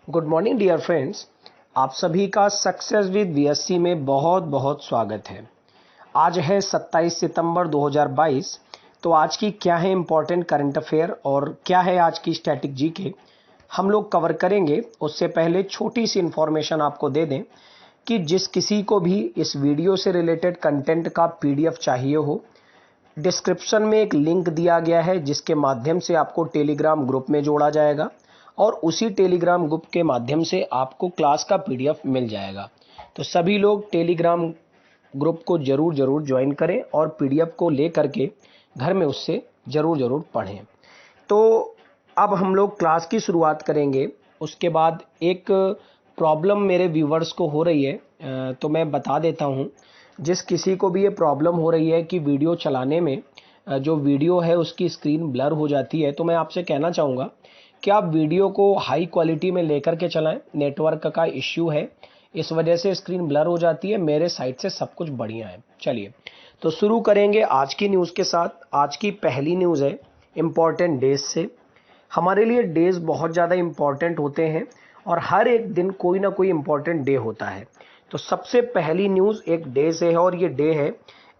Good morning dear friends. आप सभी का सक्सेस विद बीएससी में बहुत बहुत स्वागत है। आज है 27 सितंबर 2022। तो आज की क्या है इम्पोर्टेंट करंट अफेयर और क्या है आज की स्टैटिक जीके हम लोग कवर करेंगे। उससे पहले छोटी सी इन्फॉर्मेशन आपको दे दें कि जिस किसी को भी इस वीडियो से रिलेटेड कंटेंट का पीडीएफ चाहिए हो, डिस्क्रिप्शन में एक लिंक दिया गया है जिसके माध्यम से आपको टेलीग्राम ग्रुप में जोड़ा जाएगा और उसी टेलीग्राम ग्रुप के माध्यम से आपको क्लास का पीडीएफ मिल जाएगा। तो सभी लोग टेलीग्राम ग्रुप को जरूर ज्वाइन करें और पीडीएफ को ले करके घर में उससे जरूर पढ़ें। तो अब हम लोग क्लास की शुरुआत करेंगे। उसके बाद एक प्रॉब्लम मेरे व्यूवर्स को हो रही है, तो मैं बता देता हूँ। जिस किसी को भी ये प्रॉब्लम हो रही है कि वीडियो चलाने में जो वीडियो है उसकी स्क्रीन ब्लर हो जाती है, तो मैं आपसे कहना चाहूँगा कि आप वीडियो को हाई क्वालिटी में लेकर के चलाएं। नेटवर्क का इश्यू है, इस वजह से स्क्रीन ब्लर हो जाती है। मेरे साइड से सब कुछ बढ़िया है। चलिए तो शुरू करेंगे आज की न्यूज़ के साथ। आज की पहली न्यूज़ है इम्पॉर्टेंट डेज से। हमारे लिए डेज बहुत ज़्यादा इम्पॉर्टेंट होते हैं और हर एक दिन कोई ना कोई इम्पॉर्टेंट डे होता है। तो सबसे पहली न्यूज़ एक डे से है और ये डे है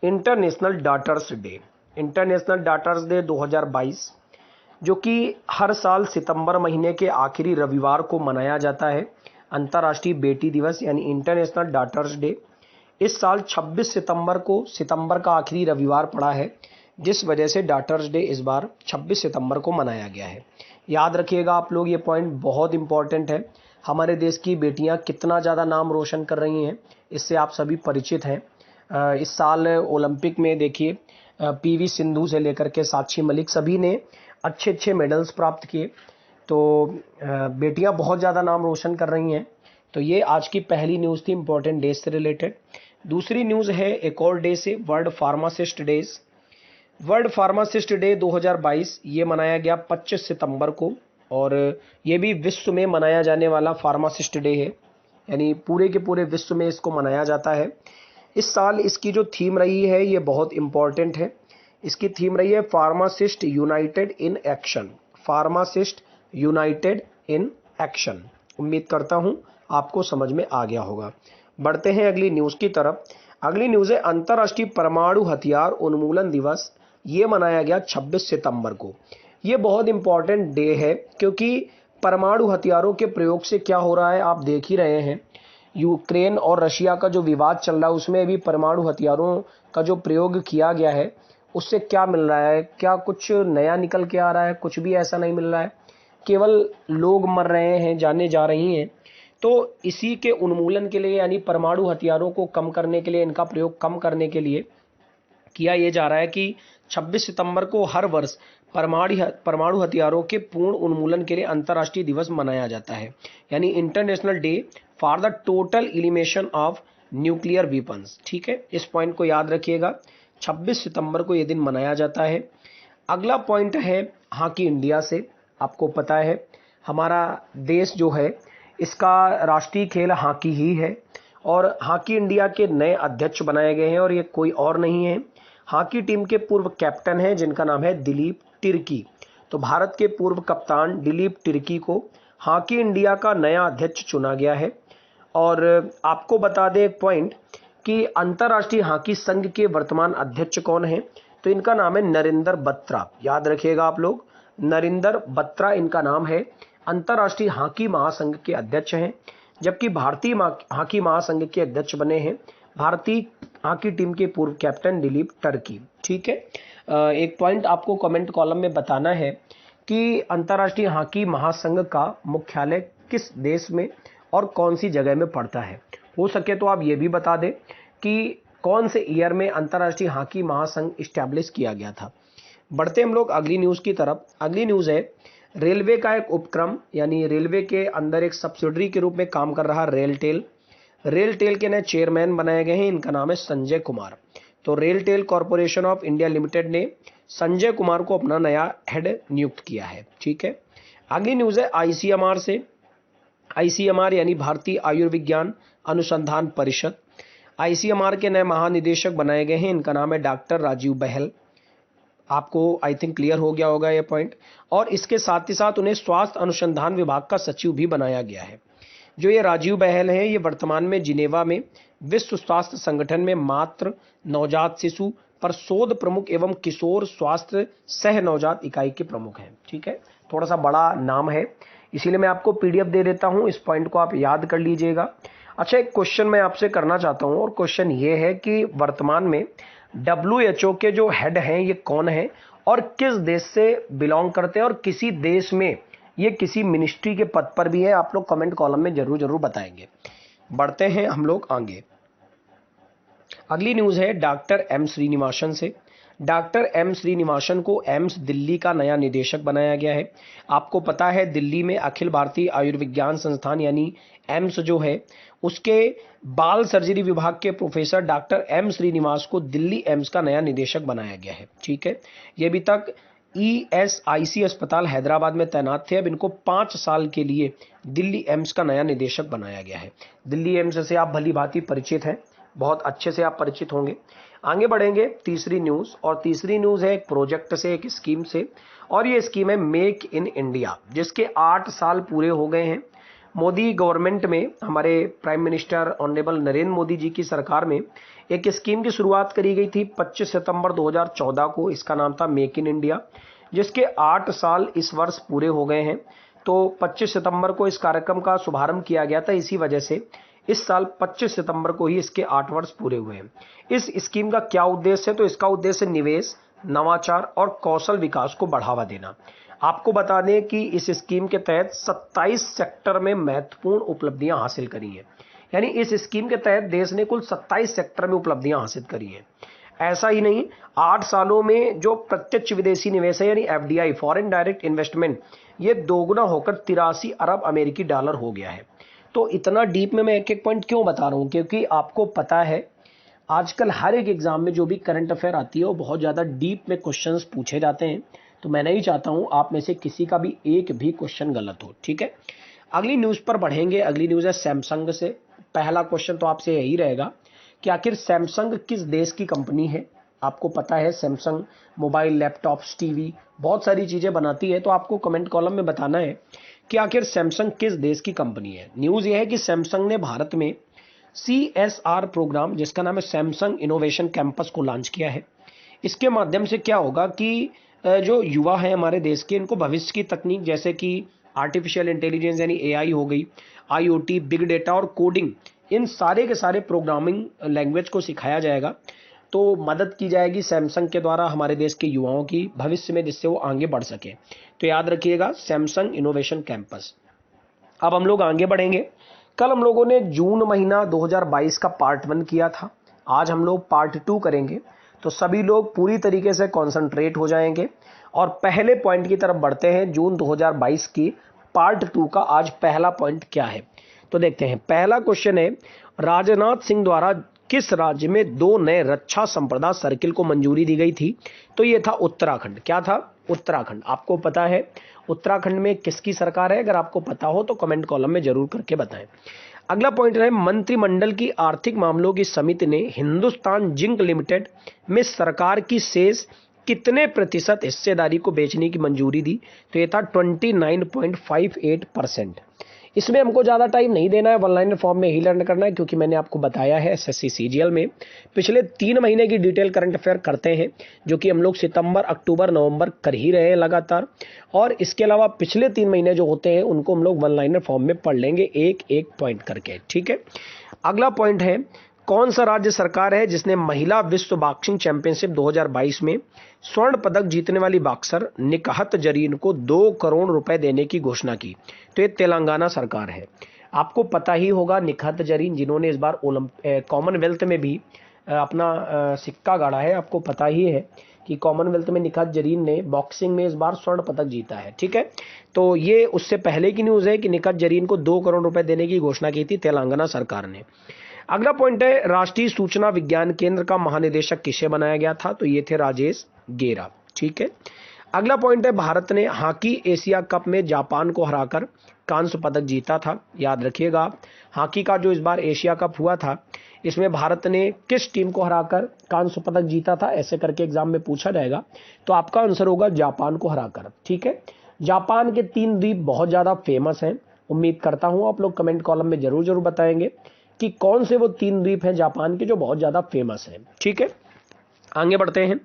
international daughters day. International daughters day 2022, जो कि हर साल सितंबर महीने के आखिरी रविवार को मनाया जाता है। अंतर्राष्ट्रीय बेटी दिवस यानी इंटरनेशनल डॉटर्स डे इस साल 26 सितंबर को, सितंबर का आखिरी रविवार पड़ा है, जिस वजह से डॉटर्स डे इस बार 26 सितंबर को मनाया गया है। याद रखिएगा आप लोग, ये पॉइंट बहुत इंपॉर्टेंट है। हमारे देश की बेटियां कितना ज़्यादा नाम रोशन कर रही हैं, इससे आप सभी परिचित हैं। इस साल ओलंपिक में देखिए पीवी सिंधु से लेकर के साक्षी मलिक सभी ने अच्छे मेडल्स प्राप्त किए। तो बेटियां बहुत ज़्यादा नाम रोशन कर रही हैं। तो ये आज की पहली न्यूज़ थी इम्पोर्टेंट डेज से रिलेटेड। दूसरी न्यूज़ है एक और डे से, world pharmacist days. World pharmacist day 2022 ये मनाया गया 25 सितंबर को और ये भी विश्व में मनाया जाने वाला फार्मासिस्ट डे है, यानी पूरे के पूरे विश्व में इसको मनाया जाता है। इस साल इसकी जो थीम रही है ये बहुत इम्पॉर्टेंट है। इसकी थीम रही है pharmacist United in action. Pharmacist United in action. उम्मीद करता हूं आपको समझ में आ गया होगा। बढ़ते हैं अगली न्यूज़ की तरफ। अगली न्यूज़ है अंतर्राष्ट्रीय परमाणु हथियार उन्मूलन दिवस। ये मनाया गया 26 सितंबर को। ये बहुत इंपॉर्टेंट डे है क्योंकि परमाणु हथियारों के प्रयोग से क्या हो रहा है आप देख ही रहे हैं। यूक्रेन और रशिया का जो विवाद चल रहा है उसमें भी परमाणु हथियारों का जो प्रयोग किया गया है उससे क्या मिल रहा है, क्या कुछ नया निकल के आ रहा है? कुछ भी ऐसा नहीं मिल रहा है, केवल लोग मर रहे हैं, जाने जा रही हैं। तो इसी के उन्मूलन के लिए यानी परमाणु हथियारों को कम करने के लिए, इनका प्रयोग कम करने के लिए किया ये जा रहा है कि 26 सितंबर को हर वर्ष परमाणु हथियारों के पूर्ण उन्मूलन के लिए अंतर्राष्ट्रीय दिवस मनाया जाता है, यानी international day for the total elimination of nuclear weapons. ठीक है, इस पॉइंट को याद रखिएगा। 26 सितंबर को ये दिन मनाया जाता है। अगला पॉइंट है हॉकी इंडिया से। आपको पता है हमारा देश जो है इसका राष्ट्रीय खेल हॉकी ही है और हॉकी इंडिया के नए अध्यक्ष बनाए गए हैं और ये कोई और नहीं है, हॉकी टीम के पूर्व कैप्टन हैं जिनका नाम है दिलीप तिर्की। तो भारत के पूर्व कप्तान दिलीप तिर्की को हॉकी इंडिया का नया अध्यक्ष चुना गया है। और आपको बता दें एक पॉइंट कि अंतर्राष्ट्रीय हॉकी संघ के वर्तमान अध्यक्ष कौन है, तो इनका नाम है नरेंद्र बत्रा। याद रखिएगा आप लोग, नरेंद्र बत्रा इनका नाम है। अंतर्राष्ट्रीय हॉकी महासंघ के अध्यक्ष हैं, जबकि भारतीय हॉकी महासंघ के अध्यक्ष बने हैं भारतीय हॉकी टीम के पूर्व कैप्टन दिलीप तिर्की। ठीक है, एक पॉइंट आपको कमेंट कॉलम में बताना है कि अंतर्राष्ट्रीय हॉकी महासंघ का मुख्यालय किस देश में और कौन सी जगह में पड़ता है। हो सके तो आप ये भी बता दें कि कौन से ईयर में अंतर्राष्ट्रीय हॉकी महासंघ इस्टेब्लिश किया गया था। बढ़ते हम लोग अगली न्यूज़ की तरफ। अगली न्यूज़ है रेलवे का एक उपक्रम, यानी रेलवे के अंदर एक सब्सिडरी के रूप में काम कर रहा रेलटेल। रेलटेल के नए चेयरमैन बनाए गए हैं, इनका नाम है संजय कुमार। तो RailTel corporation of India limited ने संजय कुमार को अपना नया हेड नियुक्त किया है। ठीक है, अगली न्यूज़ है आईसीएमआर से। आईसीएमआर यानी भारतीय आयुर्विज्ञान अनुसंधान परिषद। आईसीएमआर के नए महानिदेशक बनाए गए हैं, इनका नाम है डॉक्टर राजीव बहल। आपको आई थिंक क्लियर हो गया होगा ये पॉइंट। और इसके साथ ही साथ उन्हें स्वास्थ्य अनुसंधान विभाग का सचिव भी बनाया गया है। जो ये राजीव बहल हैं, ये वर्तमान में जिनेवा में विश्व स्वास्थ्य संगठन में मातृ नवजात शिशु पर शोध प्रमुख एवं किशोर स्वास्थ्य सह नवजात इकाई के प्रमुख हैं। ठीक है, थोड़ा सा बड़ा नाम है, इसीलिए मैं आपको पीडीएफ दे देता हूं, इस पॉइंट को आप याद कर लीजिएगा। अच्छा, एक क्वेश्चन मैं आपसे करना चाहता हूं, और क्वेश्चन ये है कि वर्तमान में WHO के जो हेड हैं ये कौन है और किस देश से बिलोंग करते हैं, और किसी देश में ये किसी मिनिस्ट्री के पद पर भी है। आप लोग कमेंट कॉलम में जरूर जरूर बताएंगे। बढ़ते हैं हम लोग आगे। अगली न्यूज है डॉक्टर एम श्रीनिवासन से। डॉक्टर एम श्रीनिवासन को एम्स दिल्ली का नया निदेशक बनाया गया है। आपको पता है दिल्ली में अखिल भारतीय आयुर्विज्ञान संस्थान यानी एम्स जो है, उसके बाल सर्जरी विभाग के प्रोफेसर डॉक्टर एम श्रीनिवास को दिल्ली एम्स का नया निदेशक बनाया गया है। ठीक है, ये अभी तक ESIC अस्पताल हैदराबाद में तैनात थे, अब इनको 5 साल के लिए दिल्ली एम्स का नया निदेशक बनाया गया है। दिल्ली एम्स से आप भली भांति परिचित हैं, बहुत अच्छे से आप परिचित होंगे। आगे बढ़ेंगे तीसरी न्यूज, और तीसरी न्यूज है एक प्रोजेक्ट से, एक स्कीम से, और ये स्कीम है मेक इन इंडिया, जिसके 8 साल पूरे हो गए हैं। मोदी गवर्नमेंट में, हमारे prime minister honourable Narendra Modi ji की सरकार में एक स्कीम की शुरुआत करी गई थी 25 सितंबर 2014 को। इसका नाम था मेक इन इंडिया, जिसके 8 साल इस वर्ष पूरे हो गए हैं। तो 25 सितंबर को इस कार्यक्रम का शुभारंभ किया गया था, इसी वजह से इस साल 25 सितंबर को ही इसके 8 वर्ष पूरे हुए हैं। इस स्कीम का क्या उद्देश्य है? तो इसका उद्देश्य निवेश, नवाचार और कौशल विकास को बढ़ावा देना। आपको बता दें कि इस स्कीम के तहत 27 सेक्टर में महत्वपूर्ण उपलब्धियां हासिल करी हैं। यानी इस स्कीम के तहत देश ने कुल 27 सेक्टर में उपलब्धियां हासिल करी हैं। ऐसा ही नहीं, 8 सालों में जो प्रत्यक्ष विदेशी निवेश है यानी FDI, फॉरेन डायरेक्ट इन्वेस्टमेंट, ये दोगुना होकर 83 अरब अमेरिकी डॉलर हो गया है। तो इतना डीप में मैं एक एक पॉइंट क्यों बता रहा हूं? क्योंकि आपको पता है आजकल हर एक एग्जाम में जो भी करंट अफेयर आती है वो बहुत ज़्यादा डीप में क्वेश्चंस पूछे जाते हैं। तो मैं नहीं चाहता हूं आप में से किसी का भी एक भी क्वेश्चन गलत हो। ठीक है, अगली न्यूज़ पर बढ़ेंगे। अगली न्यूज़ है सैमसंग से। पहला क्वेश्चन तो आपसे यही रहेगा कि आखिर सैमसंग किस देश की कंपनी है? आपको पता है सैमसंग मोबाइल, लैपटॉप्स, टीवी, बहुत सारी चीज़ें बनाती है। तो आपको कमेंट कॉलम में बताना है कि आखिर सैमसंग किस देश की कंपनी है। न्यूज़ यह है कि सैमसंग ने भारत में CSR प्रोग्राम, जिसका नाम है सैमसंग इनोवेशन कैंपस, को लॉन्च किया है। इसके माध्यम से क्या होगा कि जो युवा हैं हमारे देश के, इनको भविष्य की तकनीक जैसे कि आर्टिफिशियल इंटेलिजेंस यानी AI हो गई, IoT, बिग डेटा और कोडिंग, इन सारे के सारे प्रोग्रामिंग लैंग्वेज को सिखाया जाएगा। तो मदद की जाएगी सैमसंग के द्वारा हमारे देश के युवाओं की भविष्य में, जिससे वो आगे बढ़ सके। तो याद रखिएगा सैमसंग इनोवेशन कैंपस। अब हम लोग आगे बढ़ेंगे। कल हम लोगों ने जून महीना 2022 का पार्ट 1 किया था, आज हम लोग पार्ट 2 करेंगे। तो सभी लोग पूरी तरीके से कॉन्सेंट्रेट हो जाएंगे और पहले पॉइंट की तरफ बढ़ते हैं। जून 2022 की पार्ट 2 का आज पहला पॉइंट क्या है तो देखते हैं। पहला क्वेश्चन है, राजनाथ सिंह द्वारा किस राज्य में 2 नए रक्षा संप्रदा सर्किल को मंजूरी दी गई थी? तो ये था उत्तराखंड। क्या था? उत्तराखंड। आपको पता है उत्तराखंड में किसकी सरकार है? अगर आपको पता हो तो कमेंट कॉलम में जरूर करके बताएं। अगला पॉइंट है, मंत्रिमंडल की आर्थिक मामलों की समिति ने हिंदुस्तान जिंक लिमिटेड में सरकार की शेष कितने प्रतिशत हिस्सेदारी को बेचने की मंजूरी दी? तो ये था 29.58%। इसमें हमको ज़्यादा टाइम नहीं देना है, वन लाइनर फॉर्म में ही लर्न करना है, क्योंकि मैंने आपको बताया है SSC CGL में पिछले 3 महीने की डिटेल करंट अफेयर करते हैं, जो कि हम लोग सितंबर, अक्टूबर, नवंबर कर ही रहे हैं लगातार। और इसके अलावा पिछले 3 महीने जो होते हैं उनको हम लोग वन लाइनर फॉर्म में पढ़ लेंगे, एक एक पॉइंट करके। ठीक है, अगला पॉइंट है, कौन सा राज्य सरकार है जिसने महिला विश्व बॉक्सिंग चैंपियनशिप 2022 में स्वर्ण पदक जीतने वाली बॉक्सर निकहत जरीन को 2 करोड़ रुपए देने की घोषणा की? तो ये तेलंगाना सरकार है। आपको पता ही होगा निकहत जरीन, जिन्होंने इस बार कॉमनवेल्थ में भी अपना सिक्का गाड़ा है। आपको पता ही है कि कॉमनवेल्थ में निकहत जरीन ने बॉक्सिंग में इस बार स्वर्ण पदक जीता है। ठीक है, तो ये उससे पहले की न्यूज़ है कि निकहत जरीन को 2 करोड़ रुपए देने की घोषणा की थी तेलंगाना सरकार ने। अगला पॉइंट है, राष्ट्रीय सूचना विज्ञान केंद्र का महानिदेशक किसे बनाया गया था? तो ये थे राजेश गेरा। ठीक है, अगला पॉइंट है, भारत ने हॉकी एशिया कप में जापान को हराकर कांस्य पदक जीता था। याद रखिएगा आप, हॉकी का जो इस बार एशिया कप हुआ था, इसमें भारत ने किस टीम को हराकर कांस्य पदक जीता था, ऐसे करके एग्जाम में पूछा जाएगा। तो आपका आंसर होगा जापान को हराकर। ठीक है, जापान के 3 द्वीप बहुत ज़्यादा फेमस हैं। उम्मीद करता हूँ आप लोग कमेंट कॉलम में जरूर बताएंगे कि कौन से वो 3 द्वीप हैं जापान के जो बहुत ज़्यादा फेमस हैं। ठीक है, आगे बढ़ते हैं।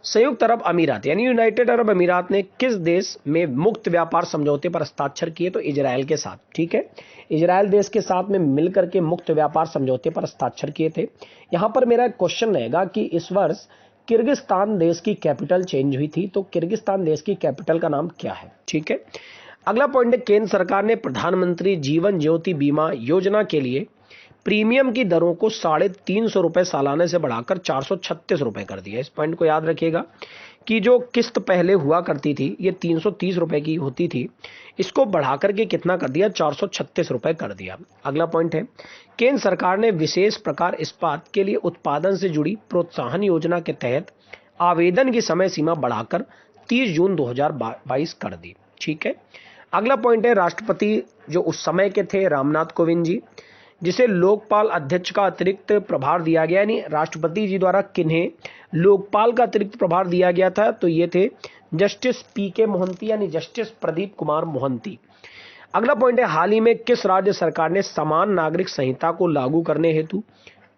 संयुक्त अरब अमीरात यानी यूनाइटेड अरब अमीरात ने किस देश में मुक्त व्यापार समझौते पर हस्ताक्षर किए? तो इजराइल के साथ। ठीक है, इजराइल देश के साथ में मिलकर के मुक्त व्यापार समझौते पर हस्ताक्षर किए थे। यहां पर मेरा एक क्वेश्चन रहेगा कि इस वर्ष किर्गिस्तान देश की कैपिटल चेंज हुई थी, तो किर्गिस्तान देश की कैपिटल का नाम क्या है? ठीक है, अगला पॉइंट है, केंद्र सरकार ने प्रधानमंत्री जीवन ज्योति बीमा योजना के लिए प्रीमियम की दरों को 350 रुपए सालाने से बढ़ाकर 436 रुपए कर दिया। इस पॉइंट को याद रखिएगा कि जो किस्त पहले हुआ करती थी ये 330 रुपए की होती थी, इसको बढ़ाकर के कितना कर दिया? 436 रुपए कर दिया। अगला पॉइंट है, केंद्र सरकार ने विशेष प्रकार इस्पात के लिए उत्पादन से जुड़ी प्रोत्साहन योजना के तहत आवेदन की समय सीमा बढ़ाकर 30 जून 2022 कर दी। ठीक है, अगला पॉइंट है, राष्ट्रपति जो उस समय के थे रामनाथ कोविंद जी, जिसे लोकपाल अध्यक्ष का अतिरिक्त प्रभार दिया गया, यानी राष्ट्रपति जी द्वारा किन्हें लोकपाल का अतिरिक्त प्रभार दिया गया था? तो ये थे जस्टिस पीके मोहंती यानी जस्टिस प्रदीप कुमार मोहंती। अगला पॉइंट है, हाल ही में किस राज्य सरकार ने समान नागरिक संहिता को लागू करने हेतु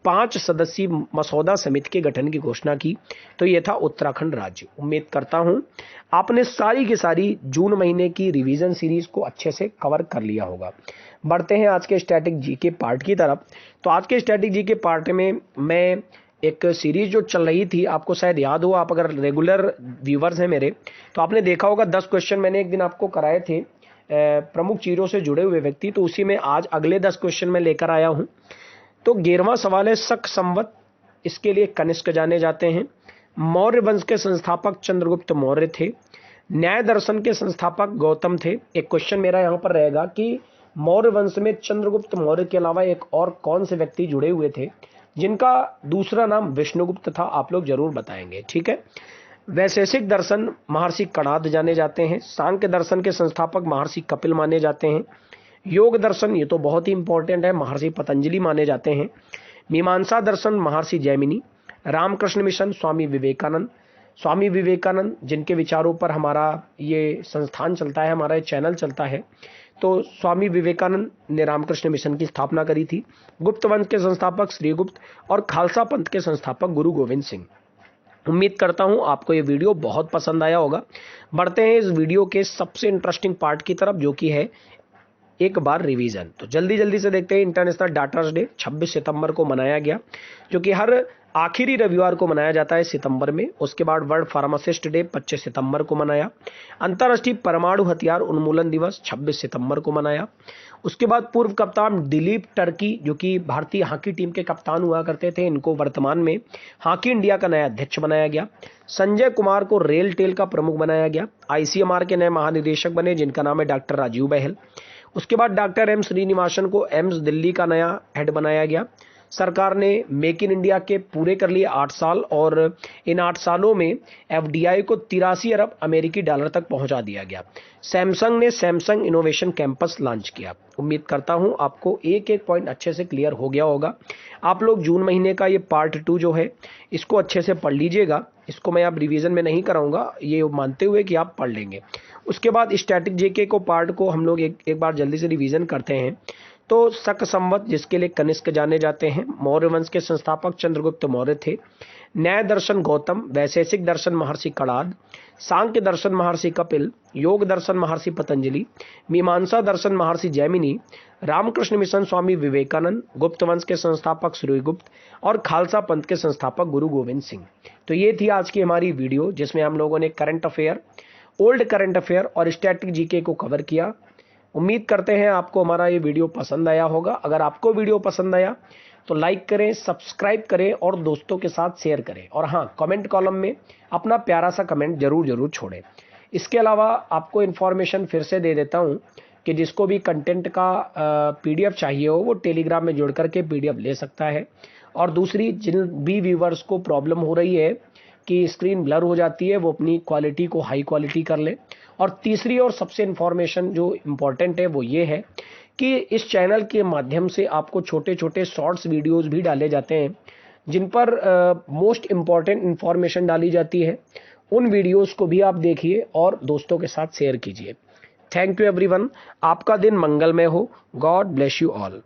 5 सदस्यीय मसौदा समिति के गठन की घोषणा की? तो यह था उत्तराखंड राज्य। उम्मीद करता हूं आपने सारी की सारी जून महीने की रिवीजन सीरीज को अच्छे से कवर कर लिया होगा। बढ़ते हैं आज के स्टैटिक जीके पार्ट की तरफ। तो आज के स्टैटिक जीके पार्ट में मैं एक सीरीज जो चल रही थी, आपको शायद याद हो, आप अगर रेगुलर व्यूवर्स हैं मेरे, तो आपने देखा होगा 10 क्वेश्चन मैंने एक दिन आपको कराए थे प्रमुख चीजों से जुड़े हुए व्यक्ति। तो उसी में आज अगले 10 क्वेश्चन मैं लेकर आया हूं। तो 11वां सवाल है, शक संवत, इसके लिए कनिष्क जाने जाते हैं। मौर्य वंश के संस्थापक चंद्रगुप्त मौर्य थे। न्याय दर्शन के संस्थापक गौतम थे। एक क्वेश्चन मेरा यहां पर रहेगा कि मौर्य वंश में चंद्रगुप्त मौर्य के अलावा एक और कौन से व्यक्ति जुड़े हुए थे जिनका दूसरा नाम विष्णुगुप्त था? आप लोग जरूर बताएंगे। ठीक है, वैशेषिक दर्शन महर्षि कणाद जाने जाते हैं। सांख्य दर्शन के संस्थापक महर्षि कपिल माने जाते हैं। योग दर्शन, ये तो बहुत ही इंपॉर्टेंट है, महर्षि पतंजलि माने जाते हैं। मीमांसा दर्शन महर्षि जैमिनी। रामकृष्ण मिशन स्वामी विवेकानंद। स्वामी विवेकानंद जिनके विचारों पर हमारा ये संस्थान चलता है, हमारा ये चैनल चलता है, तो स्वामी विवेकानंद ने रामकृष्ण मिशन की स्थापना करी थी। गुप्त वंश के संस्थापक श्रीगुप्त और खालसा पंथ के संस्थापक गुरु गोविंद सिंह। उम्मीद करता हूं आपको ये वीडियो बहुत पसंद आया होगा। बढ़ते हैं इस वीडियो के सबसे इंटरेस्टिंग पार्ट की तरफ, जो कि है एक बार रिवीजन। तो जल्दी से देखते हैं। इंटरनेशनल डाटर्स डे 26 सितंबर को मनाया गया, जो कि हर आखिरी रविवार को मनाया जाता है सितंबर में। उसके बाद वर्ल्ड फार्मासिस्ट डे 25 सितंबर को मनाया। अंतर्राष्ट्रीय परमाणु हथियार उन्मूलन दिवस 26 सितंबर को मनाया। उसके बाद पूर्व कप्तान दिलीप टर्की, जो कि भारतीय हॉकी टीम के कप्तान हुआ करते थे, इनको वर्तमान में हॉकी इंडिया का नया अध्यक्ष बनाया गया। संजय कुमार को रेल टेल का प्रमुख बनाया गया। आईसीएमआर के नए महानिदेशक बने, जिनका नाम है डॉक्टर राजीव बहल। उसके बाद डॉक्टर एम श्रीनिवासन को एम्स दिल्ली का नया हेड बनाया गया। सरकार ने मेक इन इंडिया के पूरे कर लिए 8 साल, और इन 8 सालों में एफडीआई को 83 अरब अमेरिकी डॉलर तक पहुंचा दिया गया। सैमसंग ने सैमसंग इनोवेशन कैंपस लॉन्च किया। उम्मीद करता हूं आपको एक एक पॉइंट अच्छे से क्लियर हो गया होगा। आप लोग जून महीने का ये पार्ट 2 जो है, इसको अच्छे से पढ़ लीजिएगा। इसको मैं अब रिवीजन में नहीं कराऊंगा, ये मानते हुए कि आप पढ़ लेंगे। उसके बाद स्टैटिक जेके को पार्ट को हम लोग एक बार जल्दी से रिवीजन करते हैं। तो शक संवत, जिसके लिए कनिष्क जाने जाते हैं, मौर्य वंश के संस्थापक चंद्रगुप्त मौर्य थे। न्याय दर्शन गौतम। वैशेषिक दर्शन महर्षि कणाद। सांख्य दर्शन महर्षि कपिल। योग दर्शन महर्षि पतंजलि। मीमांसा दर्शन महर्षि जैमिनी। रामकृष्ण मिशन स्वामी विवेकानंद। गुप्त वंश के संस्थापक श्रीगुप्त और खालसा पंथ के संस्थापक गुरु गोविंद सिंह। तो ये थी आज की हमारी वीडियो, जिसमें हम लोगों ने current affair, old current affair और स्टैटिक जीके को कवर किया। उम्मीद करते हैं आपको हमारा ये वीडियो पसंद आया होगा। अगर आपको वीडियो पसंद आया तो लाइक करें, सब्सक्राइब करें और दोस्तों के साथ शेयर करें। और हाँ, कमेंट कॉलम में अपना प्यारा सा कमेंट जरूर छोड़ें। इसके अलावा आपको इन्फॉर्मेशन फिर से दे देता हूँ कि जिसको भी कंटेंट का पीडीएफ चाहिए हो, वो टेलीग्राम में जुड़ करके पीडीएफ ले सकता है। और दूसरी, जिन भी व्यूवर्स को प्रॉब्लम हो रही है कि स्क्रीन ब्लर हो जाती है वो अपनी क्वालिटी को हाई क्वालिटी कर ले। और तीसरी और सबसे इन्फॉर्मेशन जो इम्पोर्टेंट है वो ये है कि इस चैनल के माध्यम से आपको छोटे छोटे शॉर्ट्स वीडियोस भी डाले जाते हैं जिन पर मोस्ट इम्पॉर्टेंट इन्फॉर्मेशन डाली जाती है। उन वीडियोस को भी आप देखिए और दोस्तों के साथ शेयर कीजिए। Thank you everyone. आपका दिन मंगलमय हो। God bless you all.